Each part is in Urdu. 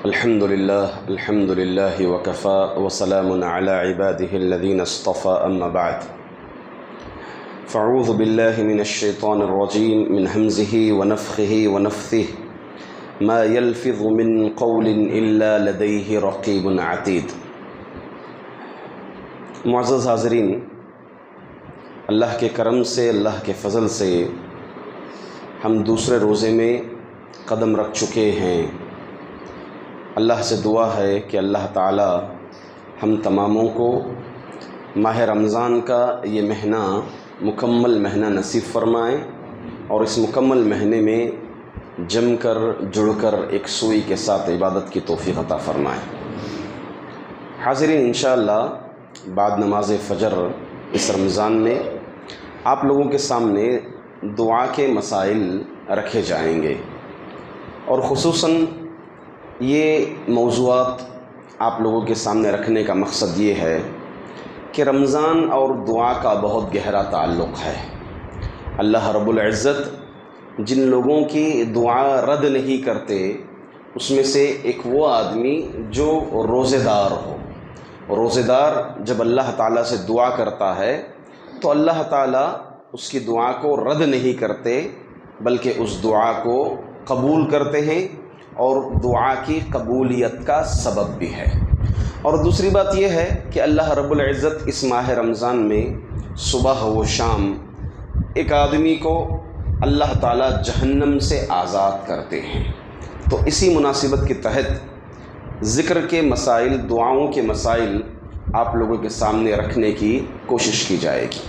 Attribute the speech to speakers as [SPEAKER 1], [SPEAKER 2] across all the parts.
[SPEAKER 1] الحمد لله وكفى وسلام على عباده الذين اصطفى أما بعد فأعوذ بالله من الشيطان الرجيم من همزه ونفخه ونفثه ما يلفظ من قول إلا لديه رقيب عتيد۔ معزز حاضرین، اللہ کے کرم سے، اللہ کے فضل سے ہم دوسرے روزے میں قدم رکھ چکے ہیں۔ اللہ سے دعا ہے کہ اللہ تعالی ہم تماموں کو ماہ رمضان کا یہ مہینہ مکمل مہینہ نصیب فرمائے اور اس مکمل مہینے میں جم کر جڑ کر ایک سوئی کے ساتھ عبادت کی توفیق عطا فرمائے۔ حاضرین، انشاءاللہ بعد نماز فجر اس رمضان میں آپ لوگوں کے سامنے دعا کے مسائل رکھے جائیں گے، اور خصوصاً یہ موضوعات آپ لوگوں کے سامنے رکھنے کا مقصد یہ ہے کہ رمضان اور دعا کا بہت گہرا تعلق ہے۔ اللہ رب العزت جن لوگوں کی دعا رد نہیں کرتے اس میں سے ایک وہ آدمی جو روزے دار ہو۔ روزے دار جب اللہ تعالیٰ سے دعا کرتا ہے تو اللہ تعالیٰ اس کی دعا کو رد نہیں کرتے بلکہ اس دعا کو قبول کرتے ہیں، اور دعا کی قبولیت کا سبب بھی ہے۔ اور دوسری بات یہ ہے کہ اللہ رب العزت اس ماہ رمضان میں صبح و شام ایک آدمی کو اللہ تعالیٰ جہنم سے آزاد کرتے ہیں۔ تو اسی مناسبت کے تحت ذکر کے مسائل، دعاؤں کے مسائل آپ لوگوں کے سامنے رکھنے کی کوشش کی جائے گی۔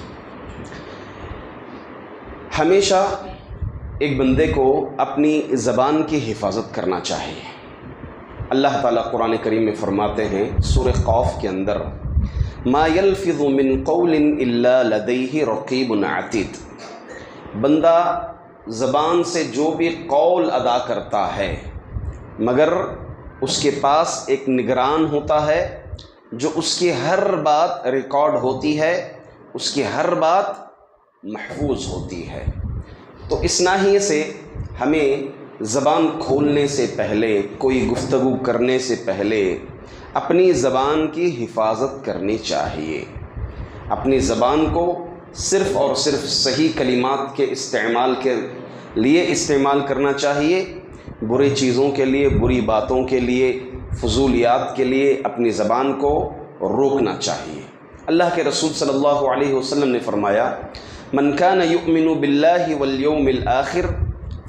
[SPEAKER 1] ہمیشہ ایک بندے کو اپنی زبان کی حفاظت کرنا چاہیے۔ اللہ تعالیٰ قرآن کریم میں فرماتے ہیں سورہ قاف کے اندر، ما یلفظ من قول الا لدیہ رقیب عتید۔ بندہ زبان سے جو بھی قول ادا کرتا ہے مگر اس کے پاس ایک نگران ہوتا ہے جو اس کی ہر بات ریکارڈ ہوتی ہے، اس کی ہر بات محفوظ ہوتی ہے۔ تو اس ناحیے سے ہمیں زبان کھولنے سے پہلے، کوئی گفتگو کرنے سے پہلے اپنی زبان کی حفاظت کرنی چاہیے۔ اپنی زبان کو صرف اور صرف صحیح کلمات کے استعمال کے لیے استعمال کرنا چاہیے۔ بری چیزوں کے لیے، بری باتوں کے لیے، فضولیات کے لیے اپنی زبان کو روکنا چاہیے۔ اللہ کے رسول صلی اللہ علیہ وسلم نے فرمایا، من کان یؤمن باللہ والیوم الآخر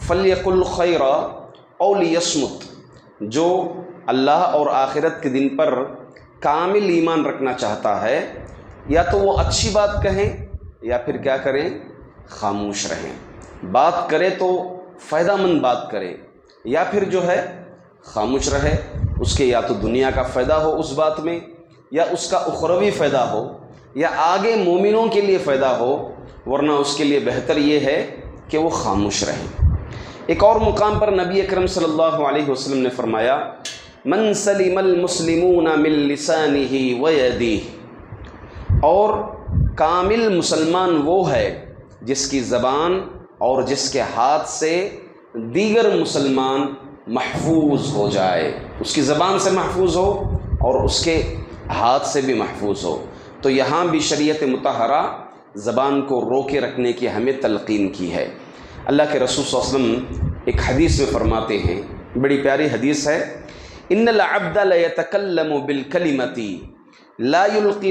[SPEAKER 1] فلیقل خیرا او لیصمت۔ جو اللہ اور آخرت کے دن پر کامل ایمان رکھنا چاہتا ہے یا تو وہ اچھی بات کہیں یا پھر کیا کریں، خاموش رہیں۔ بات کرے تو فائدہ مند بات کرے یا پھر جو ہے خاموش رہے۔ اس کے یا تو دنیا کا فائدہ ہو اس بات میں، یا اس کا اخروی فائدہ ہو، یا آگے مومنوں کے لیے فائدہ ہو، ورنہ اس کے لیے بہتر یہ ہے کہ وہ خاموش رہے۔ ایک اور مقام پر نبی اکرم صلی اللہ علیہ وسلم نے فرمایا، من سلم المسلمون من لسانہ ویدہ۔ اور کامل مسلمان وہ ہے جس کی زبان اور جس کے ہاتھ سے دیگر مسلمان محفوظ ہو جائے، اس کی زبان سے محفوظ ہو اور اس کے ہاتھ سے بھی محفوظ ہو۔ تو یہاں بھی شریعت مطہرہ زبان کو روکے رکھنے کی ہمیں تلقین کی ہے۔ اللہ کے رسول صلی اللہ علیہ وسلم ایک حدیث میں فرماتے ہیں، بڑی پیاری حدیث ہے، ان العبد لیتکلم بالکلمۃ لا یلقی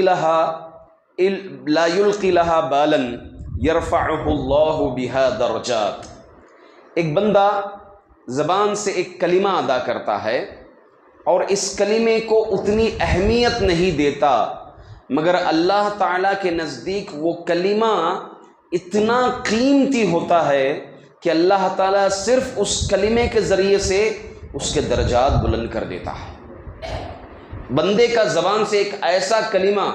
[SPEAKER 1] لها بالا یرفعہ اللہ بها درجات۔ ایک بندہ زبان سے ایک کلمہ ادا کرتا ہے اور اس کلمے کو اتنی اہمیت نہیں دیتا، مگر اللہ تعالیٰ کے نزدیک وہ کلمہ اتنا قیمتی ہوتا ہے کہ اللہ تعالیٰ صرف اس کلمے کے ذریعے سے اس کے درجات بلند کر دیتا ہے۔ بندے کا زبان سے ایک ایسا کلمہ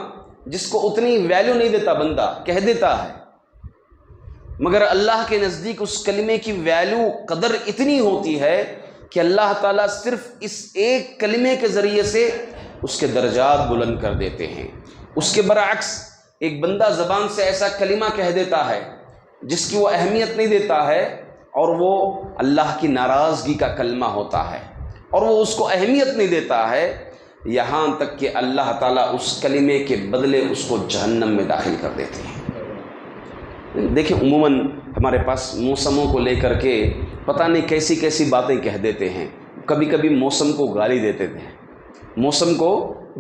[SPEAKER 1] جس کو اتنی ویلیو نہیں دیتا، بندہ کہہ دیتا ہے، مگر اللہ کے نزدیک اس کلمے کی ویلیو، قدر اتنی ہوتی ہے کہ اللہ تعالیٰ صرف اس ایک کلمے کے ذریعے سے اس کے درجات بلند کر دیتے ہیں۔ اس کے برعکس ایک بندہ زبان سے ایسا کلمہ کہہ دیتا ہے جس کی وہ اہمیت نہیں دیتا ہے اور وہ اللہ کی ناراضگی کا کلمہ ہوتا ہے، اور وہ اس کو اہمیت نہیں دیتا ہے، یہاں تک کہ اللہ تعالیٰ اس کلمے کے بدلے اس کو جہنم میں داخل کر دیتے ہیں۔ دیکھیں عموماً ہمارے پاس موسموں کو لے کر کے پتہ نہیں کیسی کیسی باتیں کہہ دیتے ہیں، کبھی کبھی موسم کو گالی دیتے ہیں، موسم کو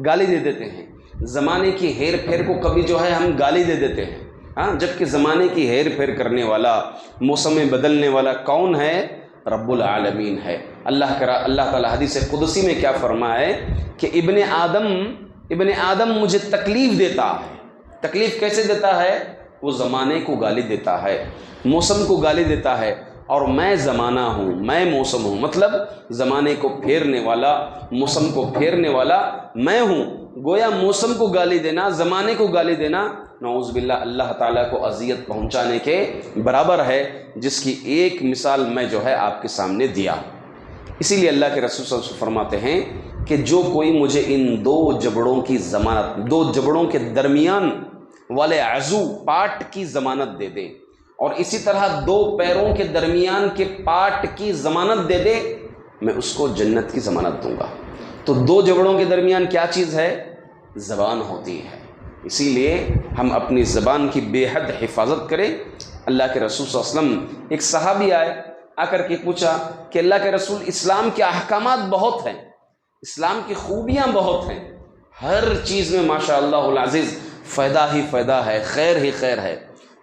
[SPEAKER 1] گالی دے دیتے ہیں، زمانے کی ہیر پھیر کو کبھی جو ہے ہم گالی دے دیتے ہیں، ہاں، جبکہ زمانے کی ہیر پھیر کرنے والا، موسم بدلنے والا کون ہے؟ رب العالمین ہے۔ اللہ تعالیٰ حدیث قدسی میں کیا فرمائے کہ ابن آدم مجھے تکلیف دیتا ہے۔ تکلیف کیسے دیتا ہے؟ وہ زمانے کو گالی دیتا ہے، موسم کو گالی دیتا ہے، اور میں زمانہ ہوں، میں موسم ہوں، مطلب زمانے کو پھیرنے والا، موسم کو پھیرنے والا میں ہوں۔ گویا موسم کو گالی دینا، زمانے کو گالی دینا، نعوذ باللہ اللہ تعالیٰ کو اذیت پہنچانے کے برابر ہے، جس کی ایک مثال میں جو ہے آپ کے سامنے دیا۔ اسی لیے اللہ کے رسول صلی اللہ علیہ وسلم فرماتے ہیں کہ جو کوئی مجھے ان دو جبڑوں کی ضمانت، دو جبڑوں کے درمیان والے عضو پارٹ کی ضمانت دے دے، اور اسی طرح دو پیروں کے درمیان کے پارٹ کی ضمانت دے دے، میں اس کو جنت کی ضمانت دوں گا۔ تو دو جبڑوں کے درمیان کیا چیز ہے؟ زبان ہوتی ہے۔ اسی لیے ہم اپنی زبان کی بے حد حفاظت کریں۔ اللہ کے رسول صلی اللہ علیہ وسلم، ایک صحابی آ کر کے پوچھا کہ اللہ کے رسول، اسلام کے احکامات بہت ہیں، اسلام کی خوبیاں بہت ہیں، ہر چیز میں ماشاء اللہ العزیز فائدہ ہی فائدہ ہے، خیر ہی خیر ہے،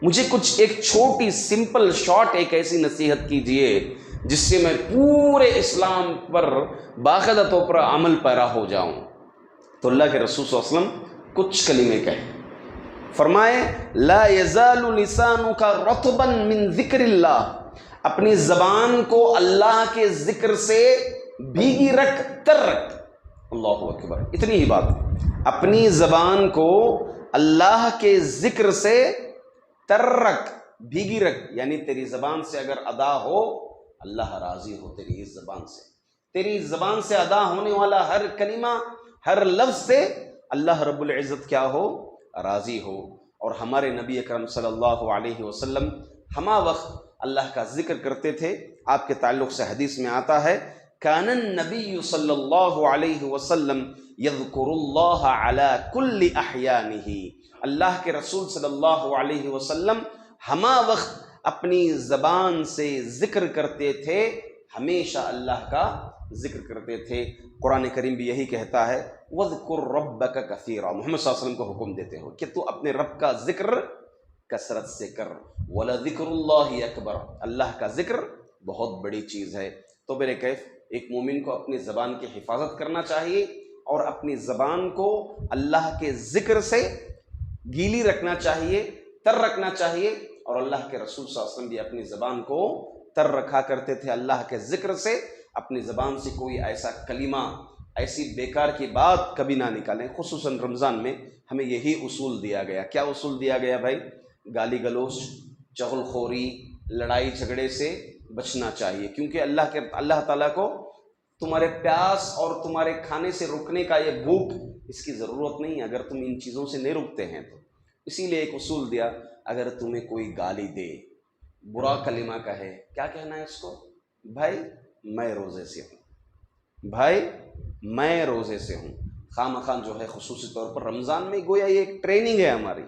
[SPEAKER 1] مجھے کچھ ایک چھوٹی سمپل شارٹ ایک ایسی نصیحت کیجئے جس سے میں پورے اسلام پر باقاعدہ طور پر عمل پیرا ہو جاؤں۔ تو اللہ کے رسول صلی اللہ علیہ وسلم کچھ کلمے کہے، فرمائے لا یزال لسانک رطبا من ذکر اللہ، اپنی زبان کو اللہ کے ذکر سے بھیگی رکھ، تر رکھ۔ اللہ اکبر، اتنی ہی بات، اپنی زبان کو اللہ کے ذکر سے تر رکھ، بھیگی رکھ، یعنی تیری زبان سے اگر ادا ہو، اللہ راضی ہو تیری اس زبان سے، تیری زبان سے ادا ہونے والا ہر کلمہ، ہر لفظ سے اللہ رب العزت کیا ہو؟ راضی ہو۔ اور ہمارے نبی اکرم صلی اللہ علیہ وسلم ہما وقت اللہ کا ذکر کرتے تھے، آپ کے تعلق سے حدیث میں آتا ہے کان النبی صلی اللہ علیہ وسلم یذکر اللہ علی کل احیانہ، اللہ کے رسول صلی اللہ علیہ وسلم ہما وقت اپنی زبان سے ذکر کرتے تھے، ہمیشہ اللہ کا ذکر کرتے تھے۔ قرآن کریم بھی یہی کہتا ہے وَاذْكُرْ رَبَّكَ كَثِيرًا، محمد صلی اللہ علیہ وسلم کو حکم دیتے ہو کہ تو اپنے رب کا ذکر کثرت سے کر، وَلَذِكْرُ اللَّهِ أَكْبَرُ، اللہ کا ذکر بہت بڑی چیز ہے۔ تو میرے کیف، ایک مومن کو اپنی زبان کی حفاظت کرنا چاہیے، اور اپنی زبان کو اللہ کے ذکر سے گیلی رکھنا چاہیے، تر رکھنا چاہیے، اور اللہ کے رسول صلی اللہ علیہ وسلم بھی اپنی زبان کو تر رکھا کرتے تھے اللہ کے ذکر سے۔ اپنی زبان سے کوئی ایسا کلمہ، ایسی بیکار کی بات کبھی نہ نکالیں۔ خصوصاً رمضان میں ہمیں یہی اصول دیا گیا۔ کیا اصول دیا گیا بھائی؟ گالی گلوچ، چغل خوری، لڑائی جھگڑے سے بچنا چاہیے، کیونکہ اللہ تعالیٰ کو تمہارے پیاس اور تمہارے کھانے سے رکنے کا یہ بھوک، اس کی ضرورت نہیں اگر تم ان چیزوں سے نہیں رکتے ہیں تو۔ اسی لیے ایک اصول دیا، اگر تمہیں کوئی گالی دے، برا کلمہ کہے، کیا کہنا ہے اس کو؟ بھائی میں روزے سے ہوں، بھائی میں روزے سے ہوں۔ خواہ جو ہے خصوصی طور پر رمضان میں گویا یہ ایک ٹریننگ ہے ہماری،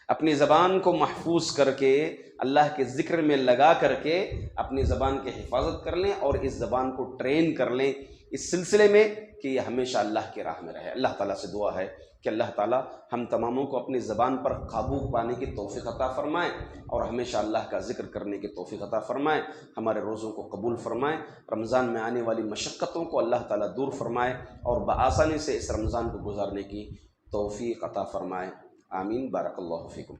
[SPEAKER 1] اپنی زبان کو محفوظ کر کے، اللہ کے ذکر میں لگا کر کے اپنی زبان کی حفاظت کر لیں، اور اس زبان کو ٹرین کر لیں اس سلسلے میں کہ یہ ہمیشہ اللہ کی راہ میں رہے۔ اللہ تعالیٰ سے دعا ہے کہ اللہ تعالیٰ ہم تماموں کو اپنی زبان پر قابو پانے کی توفیق عطا فرمائے، اور ہمیشہ اللہ کا ذکر کرنے کی توفیق عطا فرمائے، ہمارے روزوں کو قبول فرمائے، رمضان میں آنے والی مشقتوں کو اللہ تعالیٰ دور فرمائے، اور بآسانی سے اس رمضان کو گزارنے کی توفیق عطا فرمائے۔ آمین۔ بارک اللہ فیکم۔